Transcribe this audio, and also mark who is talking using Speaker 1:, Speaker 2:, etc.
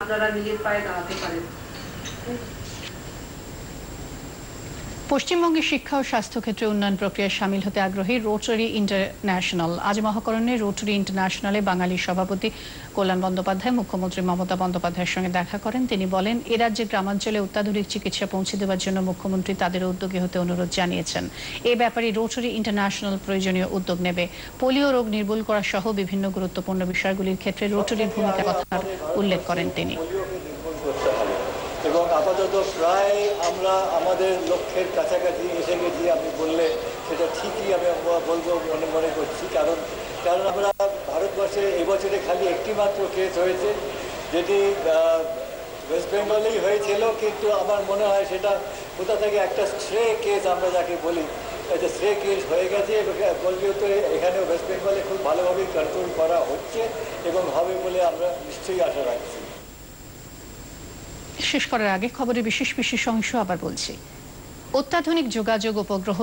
Speaker 1: আপনারা নিজের পায়ে দাঁড়াতে পারেন।
Speaker 2: পশ্চিমবঙ্গের শিক্ষা ও স্বাস্থ্য ক্ষেত্রে উন্নয়ন প্রক্রিয়ায় সামিল হতে আগ্রহী রোটারি ইন্টারন্যাশনাল। আজ মহাকরণে রোটারি ইন্টারন্যাশনালে বাঙালি সভাপতি কল্যাণ বন্দ্যোপাধ্যায় মুখ্যমন্ত্রী মমতা বন্দ্যোপাধ্যায়ের সঙ্গে দেখা করেন। তিনি বলেন, এ রাজ্যের গ্রামাঞ্চলে অত্যাধুনিক চিকিৎসা পৌঁছে দেওয়ার জন্য মুখ্যমন্ত্রী তাদের উদ্যোগী হতে অনুরোধ জানিয়েছেন। এ ব্যাপারে রোটারি ইন্টারন্যাশনাল প্রয়োজনীয় উদ্যোগ নেবে। পোলিও রোগ নির্মূল করা সহ বিভিন্ন গুরুত্বপূর্ণ বিষয়গুলির ক্ষেত্রে রোটারির ভূমিকার কথা উল্লেখ করেন তিনি।
Speaker 3: এবং আপাতত প্রায় আমরা আমাদের লক্ষ্যের কাছাকাছি এসে গেছি। আপনি বললে সেটা ঠিকই আমি বলবো মনে করছি, কারণ আমরা ভারতবর্ষে এবছরে খালি একটি মাত্র কেস হয়েছে, যেটি ওয়েস্ট বেঙ্গলেই হয়েছিল, কিন্তু আমার মনে হয় সেটা কোথা থেকে একটা স্ট্রে কেস আমরা যাকে বলি, এটা স্ট্রে কেস হয়ে গেছে। বললেও তো এখানে ওয়েস্ট বেঙ্গলে খুব ভালোভাবেই কন্ট্রোল করা হচ্ছে এবং হবে বলে আমরা নিশ্চয়ই আশা রাখছি।
Speaker 2: শেষ করার আগে খবরের বিশেষ অংশ আবার বলছি। অত্যাধুনিক যোগাযোগ উপগ্রহ